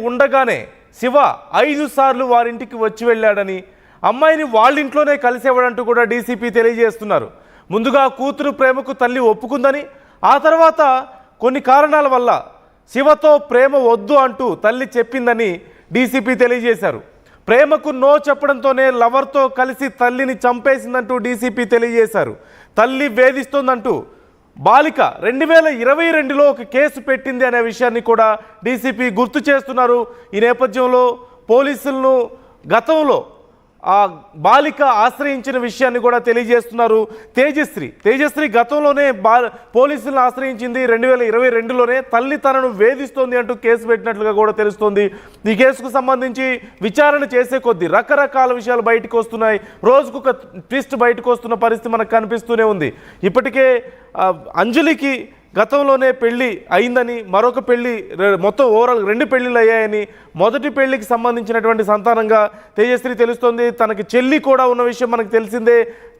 ఉండగానే శివ 5 సార్లు వారింటికి వచ్చి వెళ్ళాడని, అమ్మాయిని వాళ్ళింట్లోనే కలిసేవాడంటూ కూడా డీసీపీ తెలియజేస్తున్నారు. ముందుగా కూతురు ప్రేమకు తల్లి ఒప్పుకుందని, ఆ తర్వాత కొన్ని కారణాల వల్ల శివతో ప్రేమ వద్దు అంటూ తల్లి చెప్పిందని డీసీపీ తెలియజేశారు. ప్రేమకు నో చెప్పడంతోనే లవర్తో కలిసి తల్లిని చంపేసిందంటూ డీసీపీ తెలియజేశారు. తల్లి వేధిస్తోందంటూ బాలిక 2022లో ఒక కేసు పెట్టింది అనే విషయాన్ని కూడా డీసీపీ గుర్తు చేస్తున్నారు. ఈ నేపథ్యంలో పోలీసులను గతంలో ఆ బాలిక ఆశ్రయించిన విషయాన్ని కూడా తెలియజేస్తున్నారు. తేజశ్రీ గతంలోనే పోలీసులను ఆశ్రయించింది 2022లోనే. తల్లి తనను వేధిస్తోంది అంటూ కేసు పెట్టినట్లుగా కూడా తెలుస్తోంది. ఈ కేసుకు సంబంధించి విచారణ చేసే కొద్దీ రకరకాల విషయాలు బయటకు వస్తున్నాయి. రోజుకొక ట్విస్ట్ బయటకు వస్తున్న పరిస్థితి మనకు కనిపిస్తూనే ఉంది. ఇప్పటికే అంజలికి గతంలోనే పెళ్లి అయిందని, మరొక పెళ్లి, మొత్తం ఓవరాల్ 2 పెళ్లిళ్ళు అయ్యాయని, మొదటి పెళ్లికి సంబంధించినటువంటి సంతానంగా తేజశ్రీ తెలుస్తోంది. తనకి చెల్లి కూడా ఉన్న విషయం మనకు తెలిసిందే.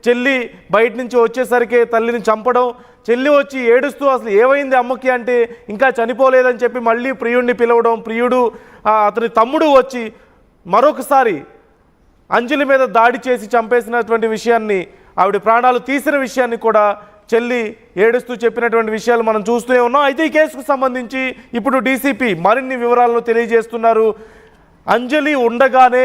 చెల్లి బయట నుంచి వచ్చేసరికి తల్లిని చంపడం, చెల్లి వచ్చి ఏడుస్తూ అసలు ఏమైంది అమ్మకి అంటే ఇంకా చనిపోలేదని చెప్పి మళ్ళీ ప్రియుడిని పిలవడం, ప్రియుడు అతని తమ్ముడు వచ్చి మరొకసారి అంజలి మీద దాడి చేసి చంపేసినటువంటి విషయాన్ని, ఆవిడ ప్రాణాలు తీసిన విషయాన్ని కూడా చెల్లి ఏడుస్తూ చెప్పినటువంటి విషయాలు మనం చూస్తూనే ఉన్నాం. అయితే ఈ కేసుకు సంబంధించి ఇప్పుడు డీసీపీ మరిన్ని వివరాలను తెలియజేస్తున్నారు. అంజలి ఉండగానే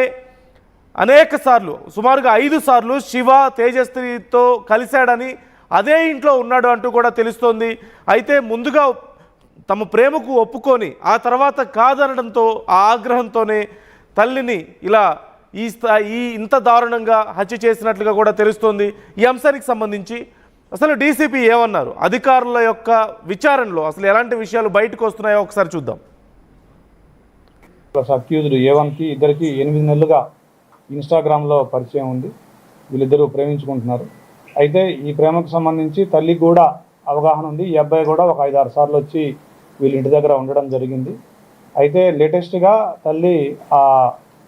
అనేక సార్లు, సుమారుగా 5 సార్లు శివ తేజశ్రీతో కలిశాడని, అదే ఇంట్లో ఉన్నాడు అంటూ కూడా తెలుస్తోంది. అయితే ముందుగా తమ ప్రేమకు ఒప్పుకొని ఆ తర్వాత కాదనడంతో ఆ ఆగ్రహంతోనే తల్లిని ఇలా ఇంత దారుణంగా హత్య చేసినట్లుగా కూడా తెలుస్తోంది. ఈ అంశానికి సంబంధించి అసలు డీసీపీ ఏమన్నారు, అధికారుల యొక్క విచారణలో అసలు ఎలాంటి విషయాలు బయటకు వస్తున్నాయో ఒకసారి చూద్దాం. అక్యూజ్డ్ A1కి ఇద్దరికి 8 నెలలుగా ఇన్స్టాగ్రామ్లో పరిచయం ఉంది. వీళ్ళిద్దరూ ప్రేమించుకుంటున్నారు. అయితే ఈ ప్రేమకు సంబంధించి తల్లికి కూడా అవగాహన ఉంది. ఈ అబ్బాయి కూడా ఒక 5-6 సార్లు వచ్చి వీళ్ళ ఇంటి దగ్గర ఉండడం జరిగింది. అయితే లేటెస్ట్గా తల్లి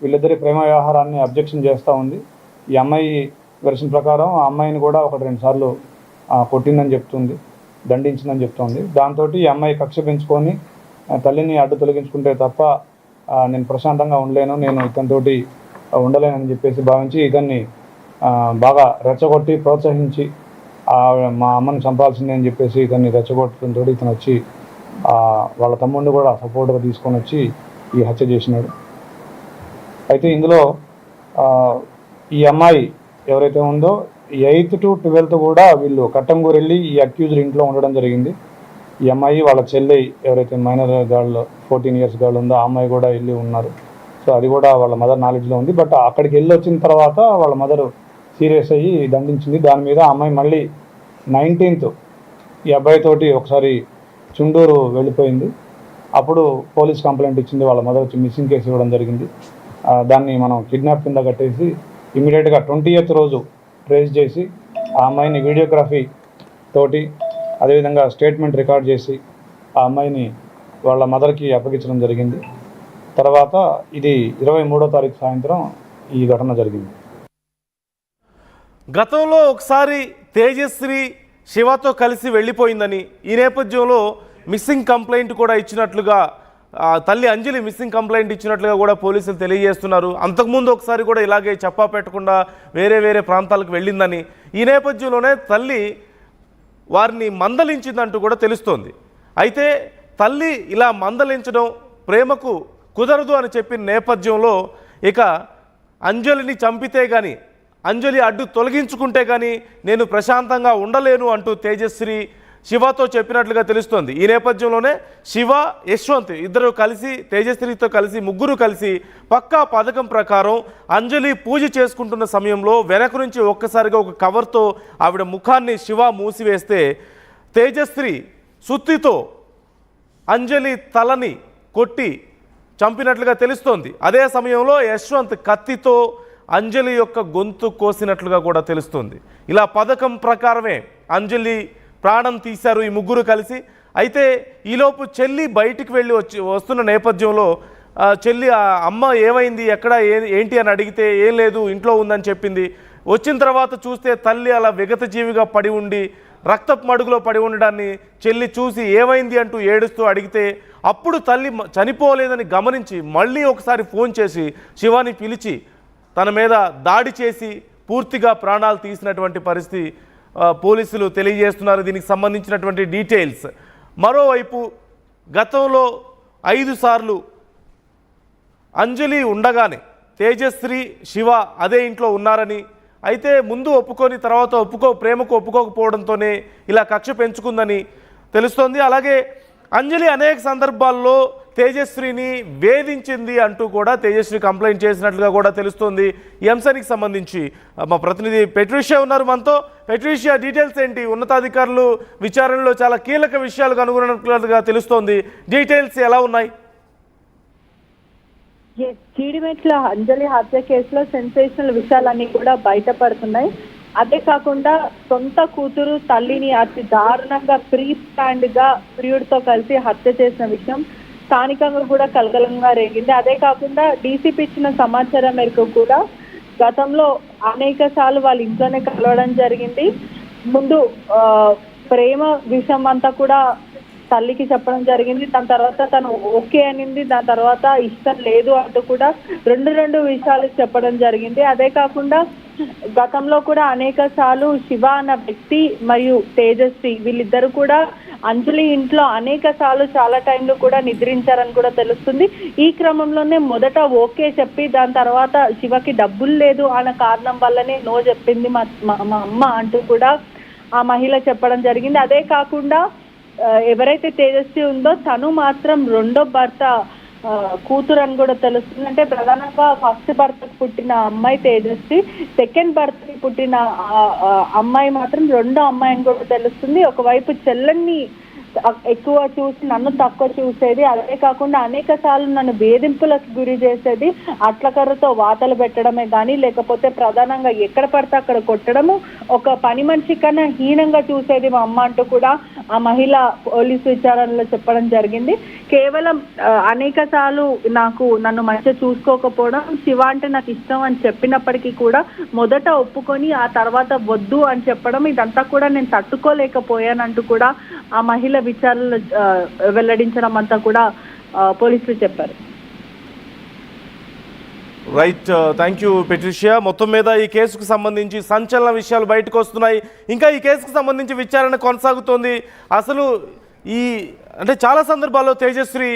వీళ్ళిద్దరి ప్రేమ వ్యవహారాన్ని అబ్జెక్షన్ చేస్తూ ఉంది. ఈ అమ్మాయి వెర్షన్ ప్రకారం ఆ అమ్మాయిని కూడా 1-2 సార్లు కొట్టిందని చెప్తుంది, దండించిందని చెప్తుంది. దాంతో ఈ అమ్మాయి కక్ష పెంచుకొని తల్లిని అడ్డు తొలగించుకుంటే తప్ప నేను ప్రశాంతంగా ఉండలేను, నేను ఇతనితోటి ఉండలేనని చెప్పేసి భావించి ఇతన్ని బాగా రెచ్చగొట్టి ప్రోత్సహించి మా అమ్మని చంపాల్సిందే అని చెప్పేసి ఇతన్ని రెచ్చగొట్టడంతో ఇతను వచ్చి వాళ్ళ తమ్ముడిని కూడా సపోర్ట్గా తీసుకొని వచ్చి ఈ హత్య చేసినాడు. అయితే ఇందులో ఈ అమ్మాయి ఎవరైతే ఉందో 8th to 12th కూడా వీళ్ళు కట్టంగూరు వెళ్ళి ఈ అక్యూజ్డ్ ఇంట్లో ఉండడం జరిగింది. ఈ అమ్మాయి వాళ్ళ చెల్లి ఎవరైతే మైనర్ గర్ల్ 14 years గర్ల్ ఉందో ఆ అమ్మాయి కూడా వెళ్ళి ఉన్నారు. సో అది కూడా వాళ్ళ మదర్ నాలెడ్జ్లో ఉంది. బట్ అక్కడికి వెళ్ళి వచ్చిన తర్వాత వాళ్ళ మదర్ సీరియస్ అయ్యి దండించింది. దాని మీద అమ్మాయి మళ్ళీ 19th ఈ అబ్బాయితోటి ఒకసారి చుండూరు వెళ్ళిపోయింది. అప్పుడు పోలీస్ కంప్లైంట్ ఇచ్చింది. వాళ్ళ మదర్ వచ్చి మిస్సింగ్ కేసు ఇవ్వడం జరిగింది. దాన్ని మనం కిడ్నాప్ కింద కట్టేసి ఇమీడియట్గా 20th రోజు ట్రేస్ చేసి ఆ అమ్మాయిని వీడియోగ్రఫీ తోటి అదేవిధంగా స్టేట్మెంట్ రికార్డ్ చేసి ఆ అమ్మాయిని వాళ్ళ మదర్కి అప్పగించడం జరిగింది. తర్వాత ఇది 23వ తారీఖు సాయంత్రం ఈ ఘటన జరిగింది. గతంలో ఒకసారి తేజశ్రీ శివతో కలిసి వెళ్ళిపోయిందని, ఈ నేపథ్యంలో మిస్సింగ్ కంప్లైంట్ కూడా ఇచ్చినట్లుగా, తల్లి అంజలి మిస్సింగ్ కంప్లైంట్ ఇచ్చినట్లుగా కూడా పోలీసులు తెలియజేస్తున్నారు. అంతకుముందు ఒకసారి కూడా ఇలాగే చెప్పా పెట్టకుండా వేరే ప్రాంతాలకు వెళ్ళిందని, ఈ నేపథ్యంలోనే తల్లి వారిని మందలించిందంటూ కూడా తెలుస్తోంది. అయితే తల్లి ఇలా మందలించడం ప్రేమకు కుదరదు అని చెప్పిన నేపథ్యంలో ఇక అంజలిని చంపితే కానీ, అంజలి అడ్డు తొలగించుకుంటే కానీ నేను ప్రశాంతంగా ఉండలేను అంటూ తేజశ్రీ శివతో చెప్పినట్లుగా తెలుస్తోంది. ఈ నేపథ్యంలోనే శివ, యశ్వంత్ ఇద్దరు కలిసి, తేజశ్రీతో కలిసి ముగ్గురు కలిసి పక్కా పథకం ప్రకారం అంజలి పూజ చేసుకుంటున్న సమయంలో వెనక నుంచి ఒక్కసారిగా ఒక కవర్తో ఆవిడ ముఖాన్ని శివ మూసివేస్తే తేజశ్రీ సుత్తితో అంజలి తలని కొట్టి చంపినట్లుగా తెలుస్తోంది. అదే సమయంలో యశ్వంత్ కత్తితో అంజలి యొక్క గొంతు కోసినట్లుగా కూడా తెలుస్తుంది. ఇలా పథకం ప్రకారమే అంజలి ప్రాణం తీశారు ఈ ముగ్గురు కలిసి. అయితే ఈలోపు చెల్లి బయటికి వెళ్ళి వస్తున్న నేపథ్యంలో చెల్లి అమ్మ ఏమైంది, ఎక్కడ ఏంటి అని అడిగితే ఏం లేదు ఇంట్లో ఉందని చెప్పింది. వచ్చిన తర్వాత చూస్తే తల్లి అలా విగత జీవిగా పడి ఉండి రక్తపు మడుగులో పడి ఉండడాన్ని చెల్లి చూసి ఏమైంది అంటూ ఏడుస్తూ అడిగితే అప్పుడు తల్లి చనిపోలేదని గమనించి మళ్ళీ ఒకసారి ఫోన్ చేసి శివాని పిలిచి తన మీద దాడి చేసి పూర్తిగా ప్రాణాలు తీసినటువంటి పరిస్థితి పోలీసులు తెలియజేస్తున్నారు. దీనికి సంబంధించినటువంటి డీటెయిల్స్. మరోవైపు గతంలో 5 సార్లు అంజలి ఉండగానే తేజశ్రీ శివ అదే ఇంట్లో ఉన్నారని, అయితే ముందు ఒప్పుకొని తర్వాత ప్రేమకు ఒప్పుకోకపోవడంతోనే ఇలా కక్ష పెంచుకుందని తెలుస్తోంది. అలాగే అంజలి అనేక సందర్భాల్లో తేజశ్రీని వేధించింది అంటూ కూడా తేజశ్రీ కంప్లైంట్ చేసినట్లుగా కూడా తెలుస్తోంది. ఈ అంశానికి సంబంధించి మా ప్రతినిధి పెట్రిషియా ఉన్నారు మనతో. పెట్రిషియా, డీటెయిల్స్ ఏంటి? ఉన్నతాధికారులు విచారణలో చాలా కీలక విషయాలు కనుగొన్నట్లుగా తెలుస్తోంది. డీటెయిల్స్ ఎలా ఉన్నాయి? జీడిమెట్ల అంజలి హత్య కేసులో సెన్సేషనల్ విషయాలన్నీ కూడా బయటపడుతున్నాయి. అదే కాకుండా సొంత కూతురు తల్లిని అతి దారుణంగా ప్రీ ప్లాన్డ్ గా ప్రియుడితో కలిసి హత్య చేసిన విషయం స్థానికంగా కూడా కలకలంగా రేగింది. అదే కాకుండా డీసీపీ ఇచ్చిన సమాచారం మేరకు కూడా గతంలో అనేక సార్లు వాళ్ళ ఇంట్లోనే కలవడం జరిగింది. ముందు ప్రేమ విషయం అంతా కూడా తల్లికి చెప్పడం జరిగింది. దాని తర్వాత తను ఓకే అనింది. దాని తర్వాత ఇష్టం లేదు అంటూ కూడా రెండు విషయాలు చెప్పడం జరిగింది. అదే కాకుండా గతంలో కూడా అనేక సార్లు శివ అన్న వ్యక్తి మరియు తేజశ్రీ వీళ్ళిద్దరు కూడా అంజలి ఇంట్లో అనేక సార్లు చాలా టైంలో కూడా నిద్రించారని కూడా తెలుస్తుంది. ఈ క్రమంలోనే మొదట ఓకే చెప్పి దాని తర్వాత శివకి డబ్బులు లేదు అన్న కారణం వల్లనే నో చెప్పింది మా అమ్మ అంటూ కూడా ఆ మహిళ చెప్పడం జరిగింది. అదే కాకుండా ఎవరైతే తేజస్వి ఉందో తను మాత్రం రెండో భర్త కూతురు అని కూడా తెలుస్తుంది. అంటే ప్రధానంగా ఫస్ట్ భర్తకు పుట్టిన అమ్మాయి తేజస్వి, సెకండ్ భర్తకి పుట్టిన అమ్మాయి మాత్రం రెండో అమ్మాయి అని కూడా తెలుస్తుంది. ఒకవైపు చెల్లెన్ని ఎక్కువ చూసి నన్ను తక్కువ చూసేది. అదే కాకుండా అనేక సార్లు నన్ను వేధింపులకు గురి చేసేది. అట్లకర్రతో వాతలు పెట్టడమే కానీ లేకపోతే ప్రధానంగా ఎక్కడ పడితే అక్కడ కొట్టడము, ఒక పని మనిషి కన్నా హీనంగా చూసేది మా అమ్మ అంటూ కూడా ఆ మహిళ పోలీసు విచారణలో చెప్పడం జరిగింది. కేవలం అనేక సార్లు నన్ను మంచిగా చూసుకోకపోవడం, శివ అంటే నాకు ఇష్టం అని చెప్పినప్పటికీ కూడా మొదట ఒప్పుకొని ఆ తర్వాత వద్దు అని చెప్పడం, ఇదంతా కూడా నేను తట్టుకోలేకపోయానంటూ కూడా ఆ మహిళ విచారణలో వెల్లడించడం అంతా కూడా పోలీసులు చెప్పారు. Right, thank you Patricia. మొత్తం మీద ఈ కేసుకు సంబంధించి సంచలన విషయాలు బయటకు వస్తున్నాయి. ఇంకా ఈ కేసుకు సంబంధించి విచారణ కొనసాగుతోంది. అసలు అంటే చాలా సందర్భాల్లో తేజశ్రీ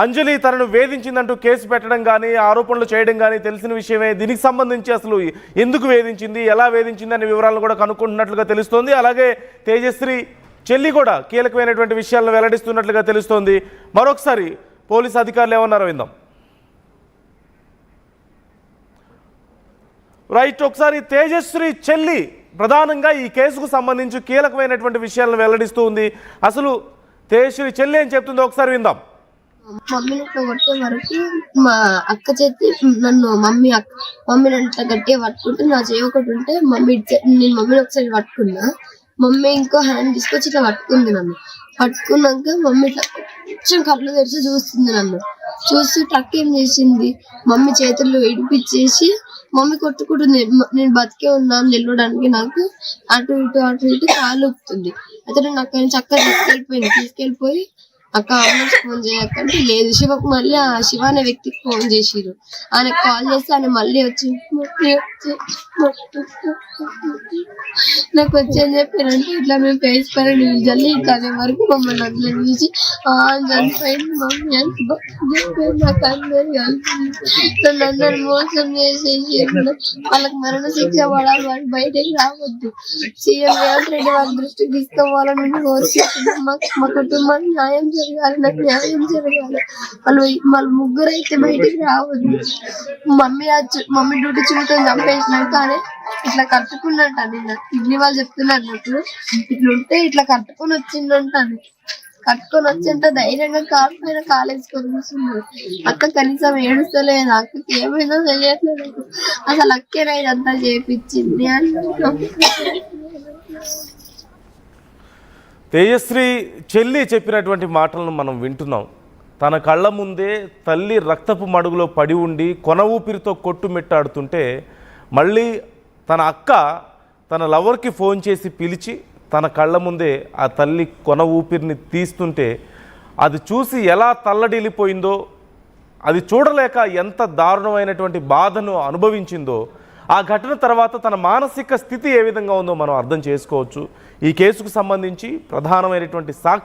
అంజలి తనను వేధించిందంటూ కేసు పెట్టడం కానీ ఆరోపణలు చేయడం కానీ తెలిసిన విషయమే. దీనికి సంబంధించి అసలు ఎందుకు వేధించింది, ఎలా వేధించింది అనే వివరాలను కూడా కనుక్కుంటున్నట్లుగా తెలుస్తోంది. అలాగే తేజశ్రీ చెల్లి కూడా కీలకమైనటువంటి విషయాలను వెల్లడిస్తున్నట్లుగా తెలుస్తోంది. మరొకసారి పోలీసు అధికారులు ఏమన్నారో విందాం. రైట్, ఒకసారి తేజశ్రీ చెల్లి ప్రధానంగా ఈ కేసుకు సంబంధించి కీలకమైనటువంటి విషయాలను వెల్లడిస్తూ ఉంది. అసలు తేజశ్రీ చెల్లి ఏం చెప్తుందో ఒకసారి విందాం. మమ్మీని ఇట్లా కొట్టే వరకు మా అక్క చేతి మమ్మీ నన్ను గట్టిగా పట్టుకుంటే నా చేయి ఒకటి ఉంటే నేను మమ్మీని ఒకసారి పట్టుకున్నా. మమ్మీ ఇంకో హ్యాండ్ తీసుకొచ్చి ఇట్లా పట్టుకుంది. నన్ను పట్టుకున్నాక మమ్మీ ఇట్లా కొంచెం కళ్ళు తెరిచి చూస్తుంది. నన్ను చూసి టక్ ఏం చేసింది, మమ్మీ చేతుల్లో ఇడిపించేసి మమ్మీ కొట్టుకుంటుంది. నేను బతికే ఉన్నాను నిలవడానికి నాకు అటు ఇటు కాలు ఊపుతుంది. అయితే నాకు చక్కగా తీసుకెళ్ళిపోయి అక్క అంబులెన్స్ ఫోన్ చేయకంటే లేదు, శివకు మళ్ళీ ఆ శివ అనే వ్యక్తికి ఫోన్ చేసిరు. ఆయనకు కాల్ చేస్తే ఆయన మళ్ళీ వచ్చి నాకు వచ్చి ఏం చెప్పారంటే ఇట్లా మేము పేస్ పైన జల్లి ఇట్లా అనే వరకు మమ్మల్ని అందులో చూసి చనిపోయింది మమ్మీ అని చెప్పారు. నాకు అందరు నన్ను అందరు మోసం చేసేసి వాళ్ళకి మరణ శిక్ష పడాలి, వాళ్ళు బయటకి రావద్దు, సీఎం రేవంత్ రెడ్డి వాళ్ళ దృష్టికి తీసుకోవాలని కోరుకుంటున్నాం. మా కుటుంబానికి న్యాయం జరగాలి, నాకు న్యాయం జరగాలి. వాళ్ళు ముగ్గురు అయితే బయటికి రావద్దు. మమ్మీ డ్యూటీ చూడటం చంపేసినాక కానీ ఇట్లా కట్టుకున్నట్టు నిన్న కిడ్నీ వాళ్ళు చెప్తున్నారు. నాకు ఇట్లా ఉంటే ఇట్లా కట్టుకొని వచ్చిందంటాను. కట్టుకొని వచ్చింటే ధైర్యంగా కాలు పైన కాలేసుకొని కూర్చున్నారు. అక్క కనీసం ఏడుస్తలేదు, అక్కకి ఏమైనా తెలియట్లేదు. అసలు అక్కేనా ఇదంతా చేపించింది అని. తేజశ్రీ చెల్లి చెప్పినటువంటి మాటలను మనం వింటున్నాం. తన కళ్ళ ముందే తల్లి రక్తపు మడుగులో పడి ఉండి కొన ఊపిరితో కొట్టుమిట్టాడుతుంటే మళ్ళీ తన అక్క తన లవర్కి ఫోన్ చేసి పిలిచి తన కళ్ళ ముందే ఆ తల్లి కొన ఊపిరిని తీస్తుంటే అది చూసి ఎలా తల్లడిల్లిపోయిందో, అది చూడలేక ఎంత దారుణమైనటువంటి బాధను అనుభవించిందో, ఆ ఘటన తర్వాత తన మానసిక స్థితి ఏ విధంగా ఉందో మనం అర్థం చేసుకోవచ్చు. ఈ కేసుకు సంబంధించి ప్రధానమైనటువంటి సాక్షి